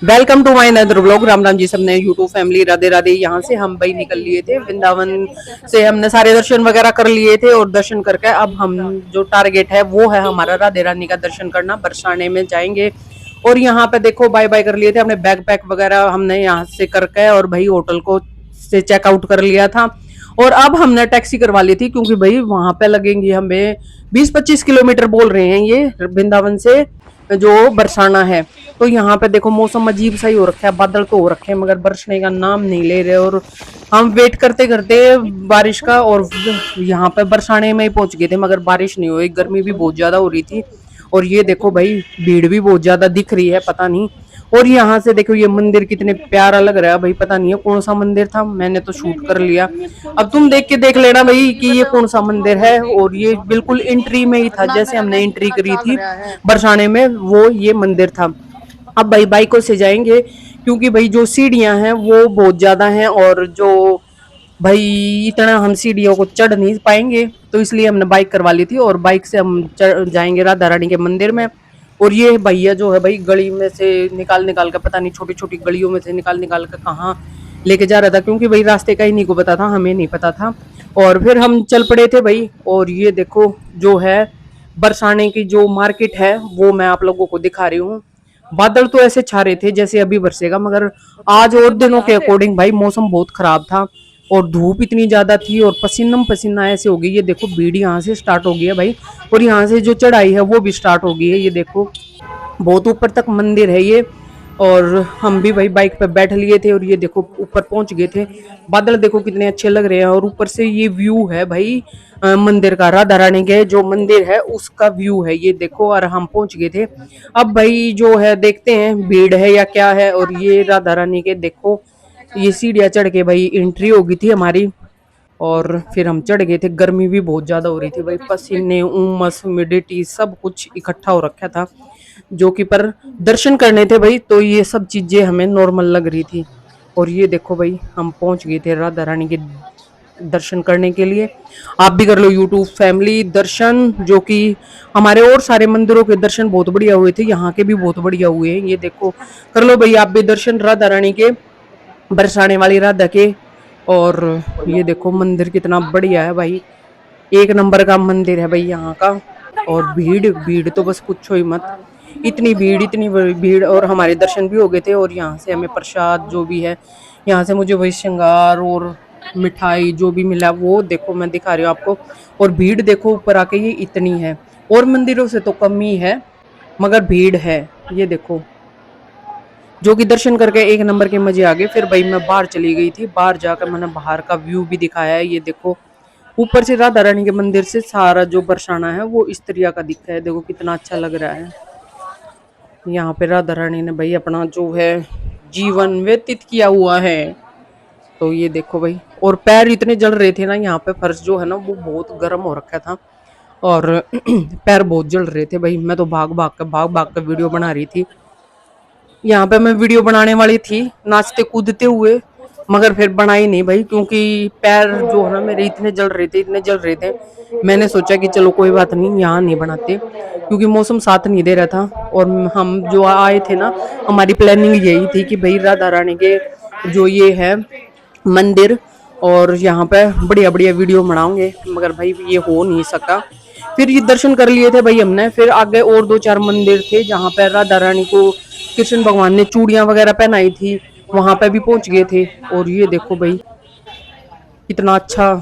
Welcome to my नदर blog. Ram Ram ji सबने, YouTube family Radhe Radhe. यहाँ से हम भाई निकल लिए थे वृंदावन से, हमने सारे दर्शन वगैरह कर लिए थे और दर्शन करके अब हम जो टारगेट है वो है हमारा राधे रानी का दर्शन करना। बरसाने में जाएंगे और यहाँ पे देखो बाय बाय कर लिए थे, अपने बैग पैक वगैरह हमने यहाँ से करके और भाई होटल को से चेकआउट कर लिया था। और अब हमने टैक्सी करवा ली थी क्योंकि भाई वहां पे लगेंगे हमें 20-25 किलोमीटर बोल रहे हैं ये वृंदावन से जो बरसाना है। तो यहाँ पे देखो मौसम अजीब सा ही हो रखा है, बादल तो हो रखे हैं मगर बरसने का नाम नहीं ले रहे। और हम वेट करते करते बारिश का, और यहाँ पे बरसाने में ही पहुंच गए थे मगर बारिश नहीं हुई, गर्मी भी बहुत ज्यादा हो रही थी। और ये देखो भाई भीड़ भी बहुत ज्यादा दिख रही है, पता नहीं। और यहाँ से देखो ये मंदिर कितने प्यारा लग रहा है भाई, पता नहीं है कौन सा मंदिर था, मैंने तो शूट कर लिया। अब तुम देख के देख लेना भाई कि ये कौन सा मंदिर है। और ये बिल्कुल एंट्री में ही था, जैसे हमने एंट्री करी थी बरसाने में वो ये मंदिर था। अब भाई बाइकों से जाएंगे क्योंकि भाई जो सीढ़ियां हैं वो बहुत ज्यादा हैं, और जो भाई इतना हम सीढ़ियों को चढ़ नहीं पाएंगे, तो इसलिए हमने बाइक करवा ली थी और बाइक से हम जाएंगे राधा रानी के मंदिर में। और ये भैया जो है भाई गली में से निकाल निकाल कर, पता नहीं छोटी छोटी गलियों में से निकाल निकाल कर कहाँ लेके जा रहा था, क्योंकि भाई रास्ते का ही नहीं को पता था, हमें नहीं पता था। और फिर हम चल पड़े थे भाई। और ये देखो जो है बरसाने की जो मार्केट है वो मैं आप लोगों को दिखा रही हूँ। बादल तो ऐसे छा रहे थे जैसे अभी बरसेगा, मगर आज और दिनों के अकॉर्डिंग भाई मौसम बहुत खराब था और धूप इतनी ज्यादा थी और पसीनम पसीना ऐसे हो गई। ये देखो भीड़ यहाँ से स्टार्ट हो गई है भाई, और यहाँ से जो चढ़ाई है वो भी स्टार्ट हो गई है। ये देखो बहुत ऊपर तक मंदिर है ये। और हम भी भाई बाइक पे बैठ लिए थे और ये देखो ऊपर पहुंच गए थे। बादल देखो कितने अच्छे लग रहे हैं, और ऊपर से ये व्यू है भाई मंदिर का, राधा रानी के जो मंदिर है उसका व्यू है ये देखो। और हम पहुंच गए थे। अब भाई जो है देखते हैं भीड़ है या क्या है। और ये राधा रानी के देखो ये सीढ़ियाँ चढ़ के भाई एंट्री हो गई थी हमारी, और फिर हम चढ़ गए थे। गर्मी भी बहुत ज्यादा हो रही थी भाई, पसीने उमस ह्यूमिडिटी सब कुछ इकट्ठा हो रखा था जो कि, पर दर्शन करने थे भाई तो ये सब चीजें हमें नॉर्मल लग रही थी। और ये देखो भाई हम पहुंच गए थे राधा रानी के दर्शन करने के लिए। आप भी कर लो यूट्यूब फैमिली दर्शन, जो कि हमारे और सारे मंदिरों के दर्शन बहुत बढ़िया हुए थे, यहाँ के भी बहुत बढ़िया हुए हैं। ये देखो कर लो भाई आप भी दर्शन राधा रानी के, बरसाने वाली राधा के। और ये देखो मंदिर कितना बढ़िया है भाई, एक नंबर का मंदिर है भाई यहाँ का। और भीड़ भीड़ तो बस पूछो ही मत, इतनी भीड़ इतनी भीड़। और हमारे दर्शन भी हो गए थे और यहाँ से हमें प्रसाद जो भी है, यहाँ से मुझे वही श्रृंगार और मिठाई जो भी मिला वो देखो मैं दिखा रही हूँ आपको। और भीड़ देखो ऊपर आके ये इतनी है, और मंदिरों से तो कम ही है मगर भीड़ है। ये देखो जो कि दर्शन करके एक नंबर के मजे आ गए। फिर भाई मैं बाहर चली गई थी, बाहर जाकर मैंने बाहर का व्यू भी दिखाया है। ये देखो ऊपर से राधा रानी के मंदिर से सारा जो बरसाना है वो इस तरिया का दिखता है, देखो कितना अच्छा लग रहा है। यहाँ पे राधा रानी ने भाई अपना जो है जीवन व्यतीत किया हुआ है। तो ये देखो भाई, और पैर इतने जल रहे थे ना, यहाँ पे फर्श जो है ना वो बहुत गर्म हो रखा था और पैर बहुत जल रहे थे भाई। मैं तो भाग भाग कर वीडियो बना रही थी। यहाँ पे मैं वीडियो बनाने वाली थी नाचते कूदते हुए, मगर फिर बनाई नहीं भाई क्योंकि पैर जो है ना मेरे इतने जल रहे थे, इतने जल रहे थे। मैंने सोचा कि चलो कोई बात नहीं, यहाँ नहीं बनाते क्योंकि मौसम साथ नहीं दे रहा था। और हम जो आए थे ना, हमारी प्लानिंग यही थी कि भाई राधा रानी के जो ये है मंदिर और यहाँ पे बढ़िया बढ़िया वीडियो बनाओगे, मगर भाई ये हो नहीं सका। फिर ये दर्शन कर लिए थे भाई हमने, फिर आगे और दो चार मंदिर थे जहाँ पे राधा रानी को कृष्ण भगवान ने चूड़ियां वगैरह पहनाई थी, वहां पे भी पहुंच गए थे। और ये देखो भाई कितना अच्छा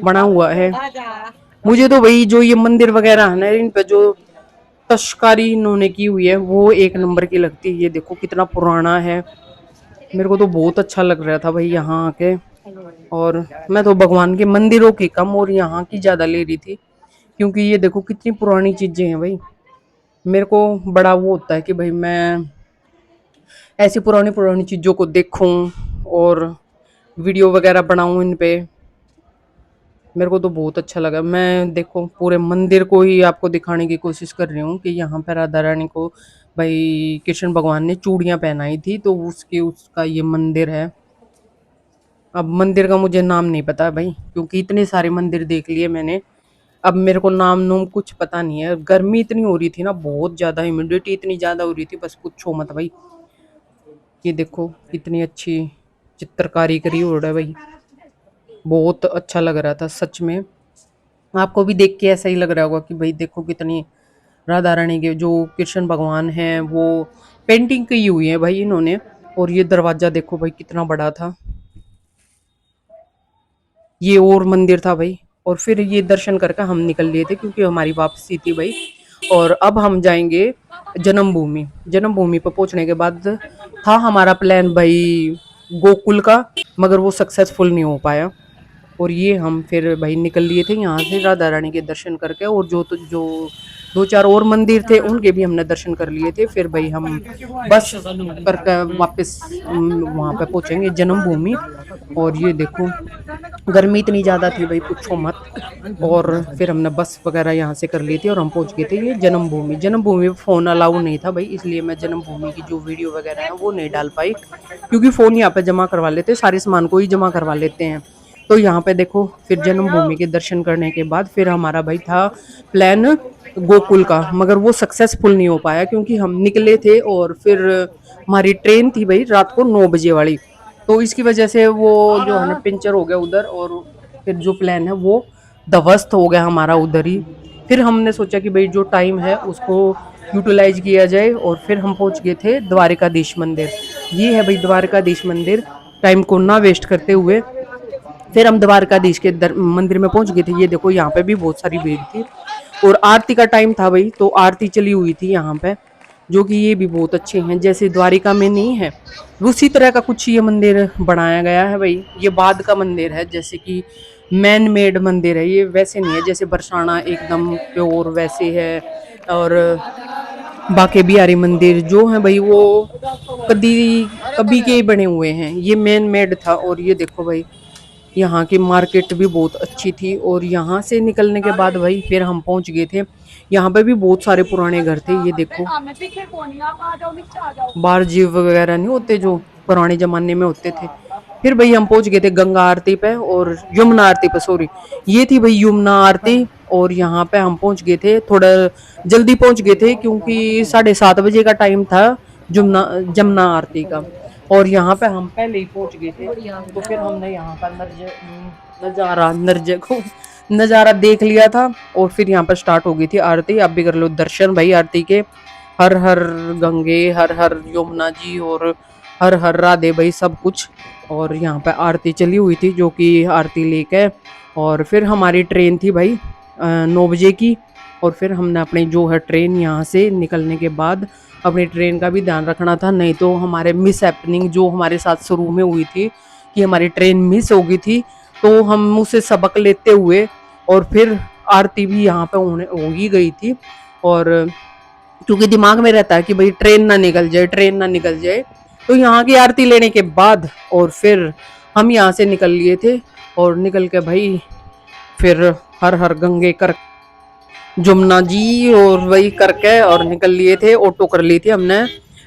बना हुआ है। मुझे तो भाई जो ये मंदिर वगैरह है ना, इन पे जो तस्कारी इन्होंने की हुई है वो एक नंबर की लगती है। ये देखो कितना पुराना है, मेरे को तो बहुत अच्छा लग रहा था भाई यहाँ आके। और मैं तो भगवान के मंदिरों की कम और यहाँ की ज्यादा ले रही थी, क्योंकि ये देखो कितनी पुरानी चीजें हैं भाई। मेरे को बड़ा वो होता है कि भाई मैं ऐसी पुरानी पुरानी चीजों को देखूं और वीडियो वगैरह बनाऊं इन पे। मेरे को तो बहुत अच्छा लगा। मैं देखो पूरे मंदिर को ही आपको दिखाने की कोशिश कर रही हूँ कि यहाँ पर राधा रानी को भाई कृष्ण भगवान ने चूड़ियां पहनाई थी, तो उसके उसका ये मंदिर है। अब मंदिर का मुझे नाम नहीं पता भाई, क्योंकि इतने सारे मंदिर देख लिए मैंने, अब मेरे को नाम नूम कुछ पता नहीं है। गर्मी इतनी हो रही थी ना, बहुत ज्यादा ह्यूमिडिटी इतनी ज्यादा हो रही थी, बस पूछो मत भाई। ये देखो कितनी अच्छी चित्रकारी करी हो रहा है भाई, बहुत अच्छा लग रहा था सच में। आपको भी देख के ऐसा ही लग रहा होगा कि भाई देखो कितनी राधा रानी के जो कृष्ण भगवान हैं वो पेंटिंग की हुई है भाई इन्होंने। और ये दरवाजा देखो भाई कितना बड़ा था, ये और मंदिर था भाई। और फिर ये दर्शन करके हम निकल लिए थे क्योंकि हमारी वापसी थी भाई। और अब हम जाएंगे जन्मभूमि। जन्मभूमि पर पहुंचने के बाद था हमारा प्लान भाई गोकुल का, मगर वो सक्सेसफुल नहीं हो पाया। और ये हम फिर भाई निकल लिए थे यहाँ से राधा रानी के दर्शन करके। और जो दो चार और मंदिर थे उनके भी हमने दर्शन कर लिए थे। फिर भाई हम बस करके वापस वहाँ पे पहुँचेंगे जन्मभूमि। और ये देखो गर्मी इतनी ज़्यादा थी भाई पूछो मत। और फिर हमने बस वगैरह यहाँ से कर ली थी और हम पहुँच गए थे ये जन्मभूमि। जन्मभूमि में फ़ोन अलाउ नहीं था भाई, इसलिए मैं जन्मभूमि की जो वीडियो वगैरह है वो नहीं डाल पाई, क्योंकि फ़ोन यहाँ पे जमा करवा लेते, सारे सामान को ही जमा करवा लेते हैं। तो यहाँ पे देखो फिर जन्मभूमि के दर्शन करने के बाद फिर हमारा भाई था प्लान गोकुल का, मगर वो सक्सेसफुल नहीं हो पाया क्योंकि हम निकले थे और फिर हमारी ट्रेन थी भाई रात को 9 बजे वाली। तो इसकी वजह से वो जो है ना पंचर हो गया उधर, और फिर जो प्लान है वो ध्वस्त हो गया हमारा उधर ही। फिर हमने सोचा कि भाई जो टाइम है उसको यूटिलाइज किया जाए, और फिर हम पहुंच गए थे द्वारिकाधीश मंदिर। ये है भाई द्वारिकाधीश मंदिर। टाइम को ना वेस्ट करते हुए फिर हम द्वारकाधीश के मंदिर में पहुंच गए थे। ये देखो यहाँ पे भी बहुत सारी भीड़ थी और आरती का टाइम था भाई, तो आरती चली हुई थी यहाँ पे, जो कि ये भी बहुत अच्छे हैं, जैसे द्वारिका में नहीं है उसी तरह का कुछ ये मंदिर बनाया गया है भाई। ये बाद का मंदिर है, जैसे कि मैन मेड मंदिर है ये, वैसे नहीं है जैसे बरसाना एकदम प्योर वैसे है। और बाके बिहारी मंदिर जो है भाई वो कभी कभी के ही बने हुए हैं, ये मैन मेड था। और ये देखो भाई यहाँ की मार्केट भी बहुत अच्छी थी। और यहाँ से निकलने के बाद भाई फिर हम पहुँच गए थे, यहाँ पे भी बहुत सारे पुराने घर थे। ये देखो बार जीव वगैरह नहीं होते जो पुराने जमाने में होते थे। फिर भाई हम पहुंच गए थे गंगा आरती पे और यमुना आरती पे, सॉरी ये थी भाई यमुना आरती। और यहाँ पे हम पहुंच गए थे, थोड़ा जल्दी पहुंच गए थे क्योंकि 7:30 बजे का टाइम था जमुना जमुना आरती का। और यहाँ पे हम पहले ही पहुंच गए थे, तो फिर हमने यहाँ का नजारा नर्जे को नजारा देख लिया था। और फिर यहाँ पर स्टार्ट हो गई थी आरती। आप भी कर लो दर्शन भाई आरती के। हर हर गंगे, हर हर यमुना जी, और हर हर राधे भाई सब कुछ। और यहाँ पे आरती चली हुई थी, जो कि आरती लेके और फिर हमारी ट्रेन थी भाई 9 बजे की। और फिर हमने अपनी जो है ट्रेन यहाँ से निकलने के बाद अपनी ट्रेन का भी ध्यान रखना था, नहीं तो हमारे मिस हैपनिंग जो हमारे साथ शुरू में हुई थी कि हमारी ट्रेन मिस हो गई थी, तो हम उसे सबक लेते हुए और फिर आरती भी यहाँ पे हो ही गई थी। और क्योंकि दिमाग में रहता है कि भाई ट्रेन ना निकल जाए, ट्रेन ना निकल जाए, तो यहाँ की आरती लेने के बाद और फिर हम यहाँ से निकल लिए थे। और निकल के भाई फिर हर हर गंगे कर जमुना जी और वही करके और निकल लिए थे। ऑटो कर ली थी हमने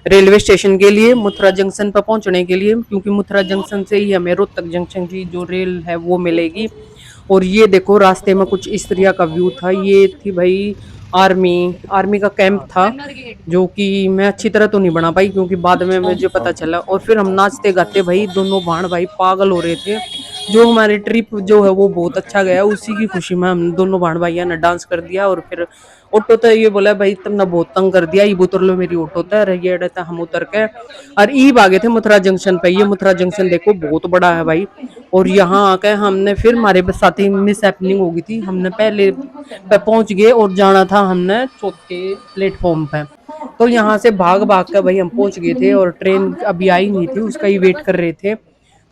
रेलवे स्टेशन के लिए, मथुरा जंक्शन पर पहुंचने के लिए, क्योंकि मथुरा जंक्शन से ही हमें रोहतक जंक्शन की जो रेल है वो मिलेगी। और ये देखो रास्ते में कुछ इस तरह का व्यू था, ये थी भाई आर्मी का कैंप था, जो कि मैं अच्छी तरह तो नहीं बना पाई क्योंकि बाद में मुझे पता चला। और फिर हम नाचते गाते भाई दोनों भाण भाई पागल हो रहे थे। जो हमारी ट्रिप जो है वो बहुत अच्छा गया, उसी की खुशी में हम दोनों भाण भाइयों ने डांस कर दिया। और फिर ऑटो तो ये बोला भाई तुमने बहुत तंग कर दिया, ये उतर लो मेरी ऑटो तर ये रहता, हम उतर के और ईब आ गए थे मथुरा जंक्शन पे। ये मथुरा जंक्शन देखो बहुत बड़ा है भाई। और यहाँ आके हमने फिर हमारे साथ ही मिस हैपनिंग हो गई थी, हमने पहले पे पहुंच गए और जाना था हमने चौथे प्लेटफॉर्म पे। तो यहाँ से भाग भाग कर भाई हम पहुंच गए थे और ट्रेन अभी आई नहीं थी, उसका ही वेट कर रहे थे।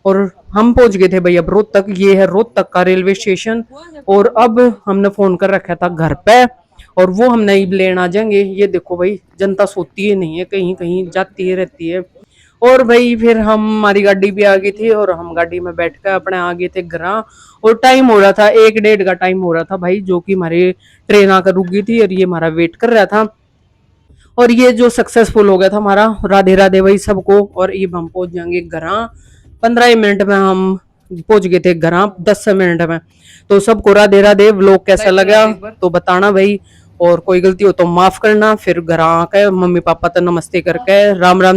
और हम पहुंच गए थे भाई अब रोहतक, ये है रोहतक का रेलवे स्टेशन। और अब हमने फोन कर रखा था घर पे और वो हम नहीं लेने आ जाएंगे। ये देखो भाई जनता सोती ही नहीं है, कहीं कहीं जाती ही रहती है। और भाई फिर हमारी गाड़ी भी आ गई थी और हम गाड़ी में बैठ कर अपने आ गए थे घर। और टाइम हो रहा था 1 डेढ़ का टाइम हो रहा था भाई, जो कि हमारी ट्रेन आकर रुक गई थी और ये हमारा वेट कर रहा था। और ये जो सक्सेसफुल हो गया था हमारा, राधे राधे भाई सबको। और ये हम पहुंच जाएंगे घर 15 मिनट में, हम पहुंच गए थे घर 10 मिनट में। तो सबको राधे राधे। व्लॉग कैसा लगा तो बताना भाई, और कोई गलती हो तो माफ करना। फिर घर आके मम्मी पापा तो नमस्ते करके राम राम